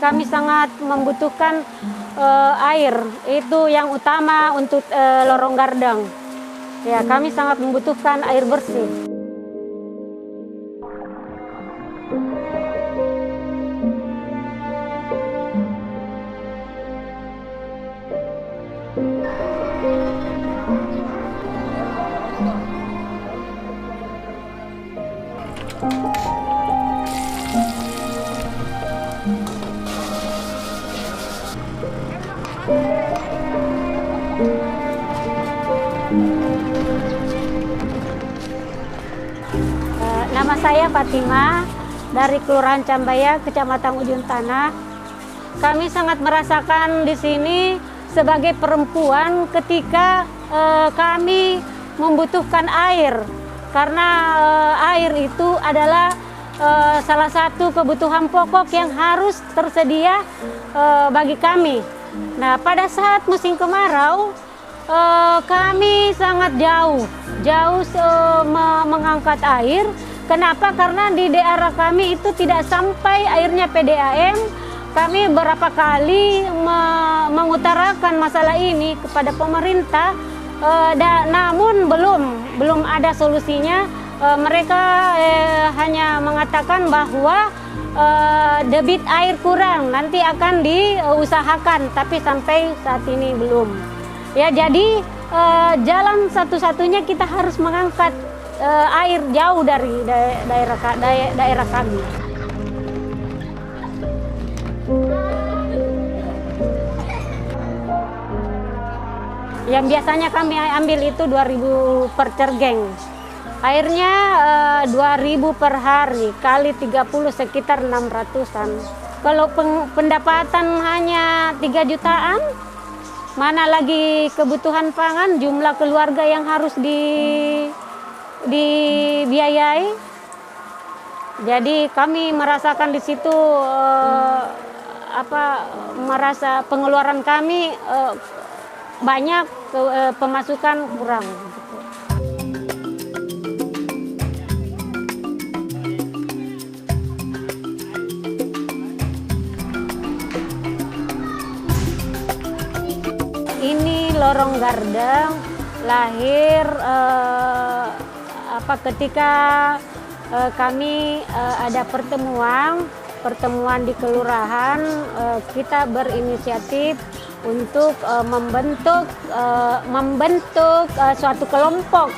kami sangat membutuhkan air. Itu yang utama untuk Lorong Gardang. Ya, kami sangat membutuhkan air bersih. Nama saya Fatima dari Kelurahan Cambaya, Kecamatan Ujung Tanah. Kami sangat merasakan di sini sebagai perempuan ketika kami membutuhkan air, karena air itu adalah salah satu kebutuhan pokok yang harus tersedia bagi kami. Nah, pada saat musim kemarau kami sangat jauh mengangkat air. Kenapa? Karena di daerah kami itu tidak sampai airnya PDAM. Kami beberapa kali mengutarakan masalah ini kepada pemerintah, namun belum ada solusinya. Mereka hanya mengatakan bahwa debit air kurang, nanti akan diusahakan, tapi sampai saat ini belum. Ya, jadi jalan satu-satunya kita harus mengangkat air jauh dari daerah kami. Yang biasanya kami ambil itu 2.000 per cergeng. Airnya 2.000 per hari, kali 30 sekitar 600-an. Kalau pendapatan hanya 3 jutaan, mana lagi kebutuhan pangan, jumlah keluarga yang harus dibiayai. Jadi kami merasakan di situ merasa pengeluaran kami banyak, pemasukan kurang. Ini Lorong Gardang lahir ketika kami ada pertemuan di kelurahan. Kita berinisiatif untuk membentuk suatu kelompok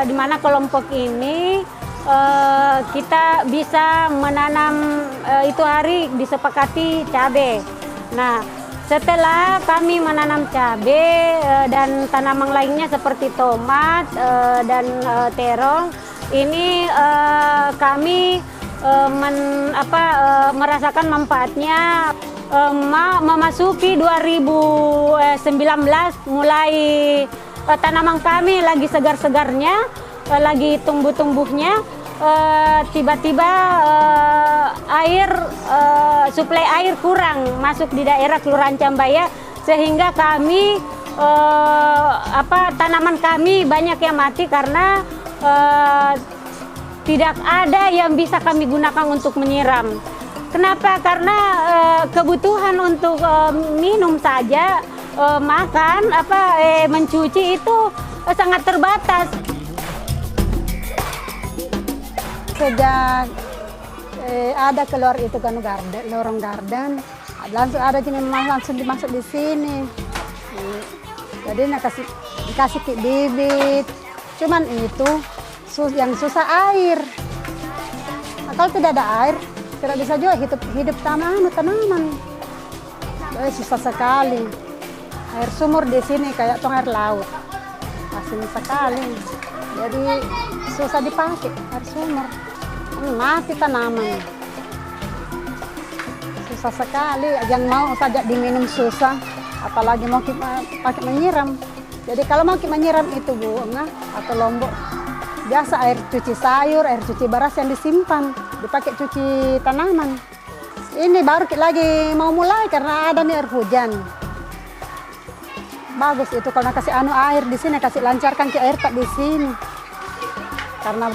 di mana kelompok ini kita bisa menanam itu hari disepakati cabai. Nah, setelah kami menanam cabai dan tanaman lainnya seperti tomat dan terong, ini kami merasakan manfaatnya. Memasuki 2019 mulai tanaman kami lagi segar-segarnya, lagi tumbuh-tumbuhnya. Tiba-tiba suplai air kurang masuk di daerah Kelurahan Cambaya, sehingga kami tanaman kami banyak yang mati karena tidak ada yang bisa kami gunakan untuk menyiram. Kenapa? Karena kebutuhan untuk minum saja, makan, mencuci itu sangat terbatas. Sejak ada keluar itu kan Lorong Gardang, langsung ada langsung dimasuk di sini. Jadi dikasih bibit. Cuman itu yang susah air. Kalau tidak ada air, tidak bisa juga hidup tanaman. Susah sekali. Air sumur di sini kayak air laut, asin sekali. Jadi susah dipakai air sumur. Mati tanaman. Susah sekali. Yang mau saja diminum susah, apalagi mau pakai menyiram. Jadi kalau mau menyiram itu bunga atau lombok, biasa air cuci sayur, air cuci beras yang disimpan, dipakai cuci tanaman. Ini baru lagi mau mulai karena ada nih air hujan. Bagus itu kalau kasih air di sini, kasih lancarkan ke air tak di sini. Karena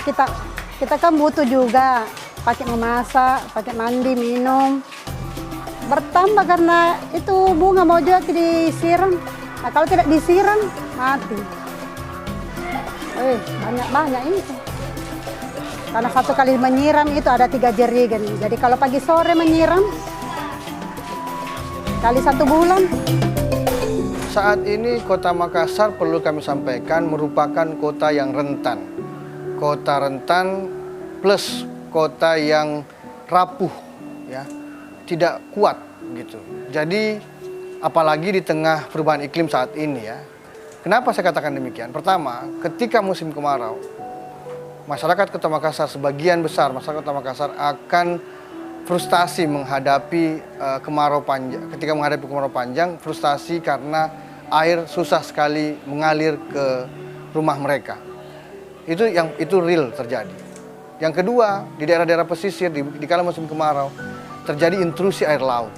kita kan butuh juga pakai memasak, pakai mandi, minum. Bertambah karena itu bunga mau juga disiram. Nah, kalau tidak disiram, mati. Banyak-banyak ini. Karena satu kali menyiram itu ada 3 jerigen. Jadi kalau pagi sore menyiram, kali 1 bulan. Saat ini Kota Makassar perlu kami sampaikan merupakan kota yang rentan. Kota rentan plus kota yang rapuh, ya, tidak kuat gitu. Jadi apalagi di tengah perubahan iklim saat ini ya. Kenapa saya katakan demikian? Pertama, ketika musim kemarau, masyarakat Kota Makassar, sebagian besar masyarakat Kota Makassar akan frustasi menghadapi kemarau panjang. Ketika menghadapi kemarau panjang, frustasi karena air susah sekali mengalir ke rumah mereka. Itu real terjadi. Yang kedua, di daerah-daerah pesisir di kala musim kemarau terjadi intrusi air laut.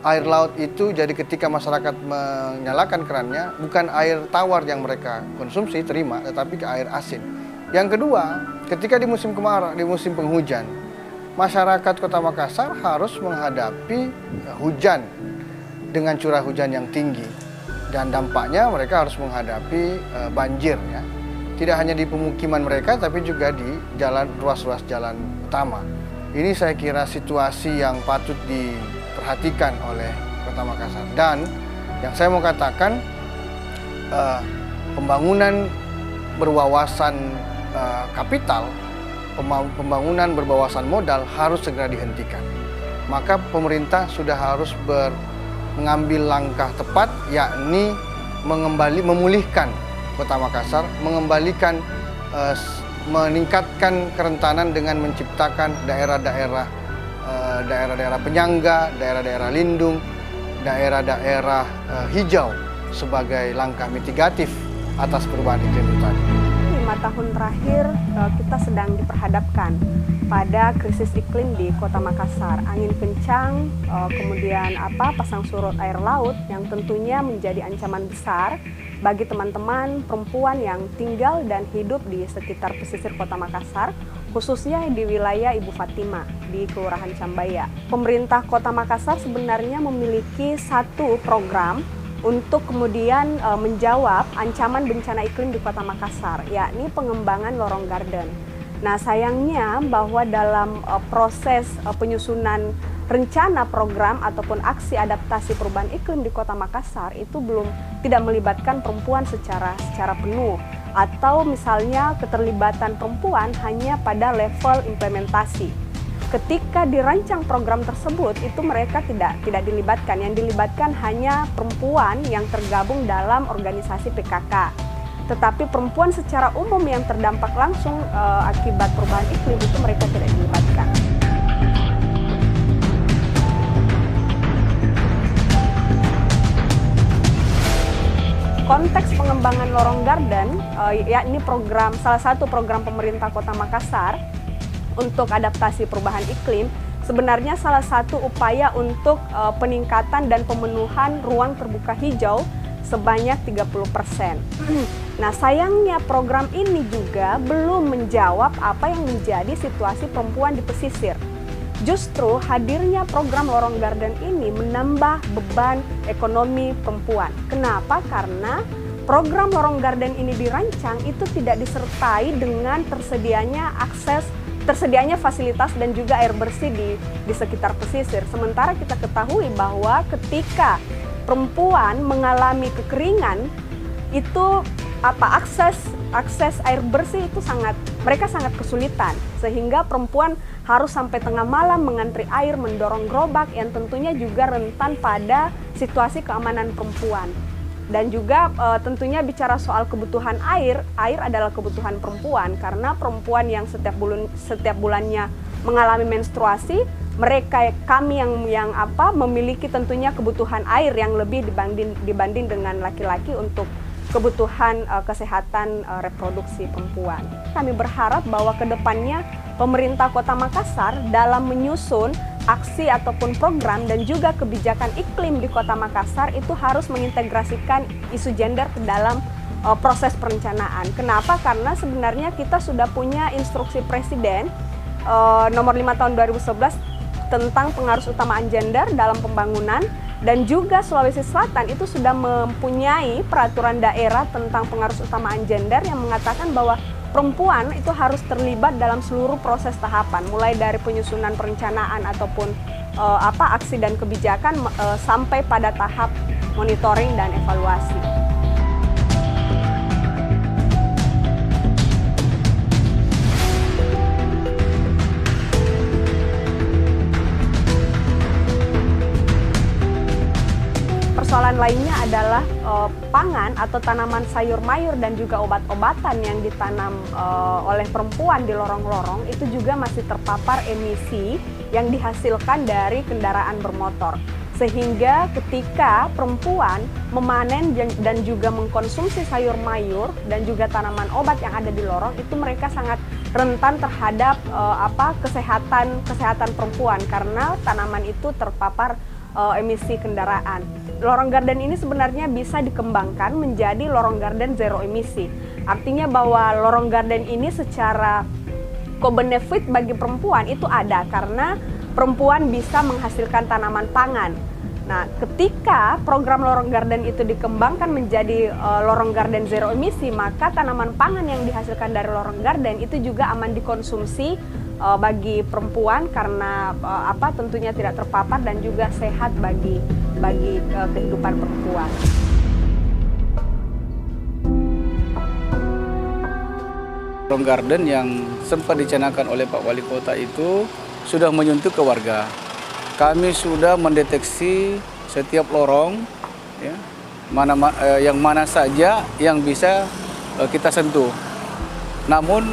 Air laut itu jadi ketika masyarakat menyalakan kerannya, bukan air tawar yang mereka konsumsi terima, tetapi ke air asin. Yang kedua, ketika di musim kemarau, di musim penghujan, masyarakat Kota Makassar harus menghadapi hujan dengan curah hujan yang tinggi, dan dampaknya mereka harus menghadapi banjir ya. Tidak hanya di pemukiman mereka tapi juga di ruas-ruas jalan utama. Ini saya kira situasi yang patut diperhatikan oleh Kota Makassar. Dan yang saya mau katakan, pembangunan berwawasan kapital, pembangunan berwawasan modal harus segera dihentikan. Maka pemerintah sudah harus mengambil langkah tepat, yakni memulihkan Kota Makassar, meningkatkan kerentanan dengan menciptakan daerah-daerah penyangga, daerah-daerah lindung, daerah-daerah hijau sebagai langkah mitigatif atas perubahan iklim itu tadi. 5 tahun terakhir kita sedang diperhadapkan pada krisis iklim di Kota Makassar. Angin kencang, kemudian pasang surut air laut yang tentunya menjadi ancaman besar bagi teman-teman perempuan yang tinggal dan hidup di sekitar pesisir Kota Makassar, khususnya di wilayah Ibu Fatimah di Kelurahan Cambaya. Pemerintah Kota Makassar sebenarnya memiliki satu program untuk kemudian menjawab ancaman bencana iklim di Kota Makassar, yakni pengembangan lorong garden. Nah, sayangnya bahwa dalam proses penyusunan rencana program ataupun aksi adaptasi perubahan iklim di Kota Makassar itu tidak melibatkan perempuan secara penuh, atau misalnya keterlibatan perempuan hanya pada level implementasi. Ketika dirancang program tersebut itu mereka tidak dilibatkan. Yang dilibatkan hanya perempuan yang tergabung dalam organisasi PKK. Tetapi perempuan secara umum yang terdampak langsung akibat perubahan iklim itu mereka tidak dilibatkan. Konteks pengembangan lorong garden, yakni salah satu program pemerintah Kota Makassar untuk adaptasi perubahan iklim, sebenarnya salah satu upaya untuk peningkatan dan pemenuhan ruang terbuka hijau sebanyak 30%. Nah, sayangnya program ini juga belum menjawab apa yang menjadi situasi perempuan di pesisir. Justru hadirnya program lorong garden ini menambah beban ekonomi perempuan. Kenapa? Karena program lorong garden ini dirancang itu tidak disertai dengan tersedianya fasilitas dan juga air bersih di sekitar pesisir. Sementara kita ketahui bahwa ketika perempuan mengalami kekeringan, itu akses air bersih itu mereka sangat kesulitan, sehingga perempuan harus sampai tengah malam mengantri air, mendorong gerobak yang tentunya juga rentan pada situasi keamanan perempuan. Dan juga tentunya bicara soal kebutuhan air adalah kebutuhan perempuan, karena perempuan yang setiap bulannya mengalami menstruasi, kami yang memiliki tentunya kebutuhan air yang lebih dibanding dengan laki-laki untuk kebutuhan kesehatan reproduksi perempuan. Kami berharap bahwa kedepannya pemerintah Kota Makassar dalam menyusun aksi ataupun program dan juga kebijakan iklim di Kota Makassar itu harus mengintegrasikan isu gender ke dalam proses perencanaan. Kenapa? Karena sebenarnya kita sudah punya instruksi Presiden nomor 5 tahun 2011 tentang pengaruh utamaan gender dalam pembangunan, dan juga Sulawesi Selatan itu sudah mempunyai peraturan daerah tentang pengaruh utamaan gender yang mengatakan bahwa perempuan itu harus terlibat dalam seluruh proses tahapan, mulai dari penyusunan perencanaan ataupun aksi dan kebijakan sampai pada tahap monitoring dan evaluasi. Persoalan lainnya adalah pangan atau tanaman sayur mayur dan juga obat-obatan yang ditanam oleh perempuan di lorong-lorong itu juga masih terpapar emisi yang dihasilkan dari kendaraan bermotor. Sehingga ketika perempuan memanen dan juga mengkonsumsi sayur mayur dan juga tanaman obat yang ada di lorong, itu mereka sangat rentan terhadap kesehatan perempuan karena tanaman itu terpapar emisi kendaraan. Lorong garden ini sebenarnya bisa dikembangkan menjadi lorong garden zero emisi. Artinya bahwa lorong garden ini secara co-benefit bagi perempuan itu ada karena perempuan bisa menghasilkan tanaman pangan. Nah, ketika program lorong garden itu dikembangkan menjadi lorong garden zero emisi, maka tanaman pangan yang dihasilkan dari lorong garden itu juga aman dikonsumsi bagi perempuan karena tentunya tidak terpapar dan juga sehat bagi kehidupan perempuan. Lorong garden yang sempat dicanangkan oleh Pak Wali Kota itu sudah menyentuh ke warga. Kami sudah mendeteksi setiap lorong, ya, yang mana saja yang bisa kita sentuh. Namun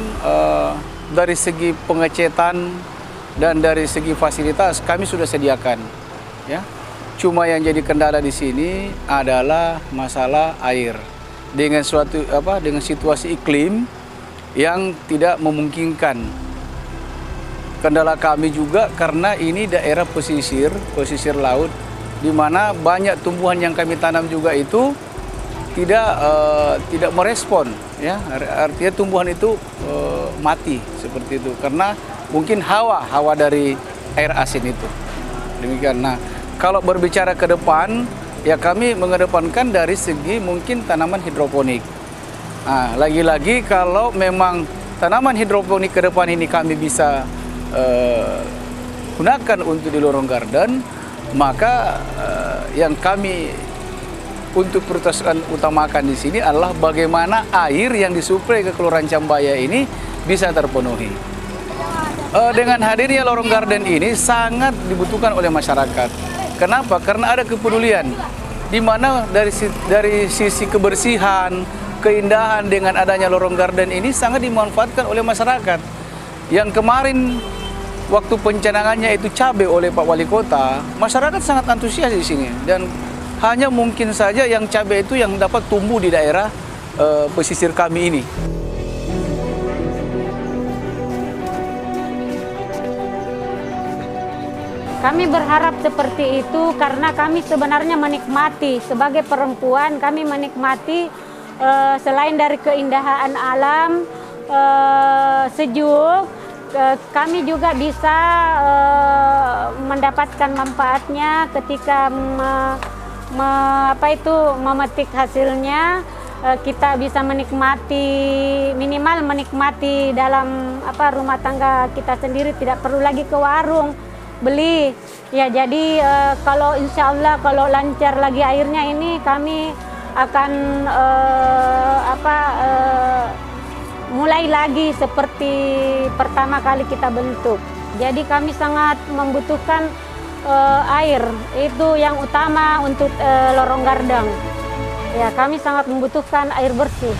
dari segi pengecetan dan dari segi fasilitas kami sudah sediakan, ya. Cuma yang jadi kendala di sini adalah masalah air dengan situasi iklim yang tidak memungkinkan. Kendala kami juga karena ini daerah pesisir laut, di mana banyak tumbuhan yang kami tanam juga itu tidak merespon, ya. Artinya tumbuhan itu mati seperti itu karena mungkin hawa dari air asin itu. Demikian. Nah, kalau berbicara ke depan, ya kami mengedepankan dari segi mungkin tanaman hidroponik. Nah, lagi-lagi kalau memang tanaman hidroponik ke depan ini kami bisa gunakan untuk di lorong garden, maka yang kami untuk prioritaskan utamakan di sini adalah bagaimana air yang disuplai ke Kelurahan Cambaya ini bisa terpenuhi. Dengan hadirnya lorong garden ini sangat dibutuhkan oleh masyarakat. Kenapa? Karena ada kepedulian, di mana dari sisi kebersihan, keindahan dengan adanya lorong garden ini sangat dimanfaatkan oleh masyarakat. Yang kemarin waktu pencanangannya itu cabai oleh Pak Wali Kota, masyarakat sangat antusias di sini dan hanya mungkin saja yang cabai itu yang dapat tumbuh di daerah pesisir kami ini. Kami berharap seperti itu karena kami sebenarnya menikmati, sebagai perempuan kami menikmati selain dari keindahan alam, sejuk, kami juga bisa mendapatkan manfaatnya ketika memetik hasilnya. Kita bisa menikmati, minimal menikmati dalam rumah tangga kita sendiri, tidak perlu lagi ke warung beli. Ya, jadi kalau insya Allah kalau lancar lagi airnya ini, kami akan mulai lagi seperti pertama kali kita bentuk. Jadi kami sangat membutuhkan air, itu yang utama untuk lorong garden. Ya, kami sangat membutuhkan air bersih.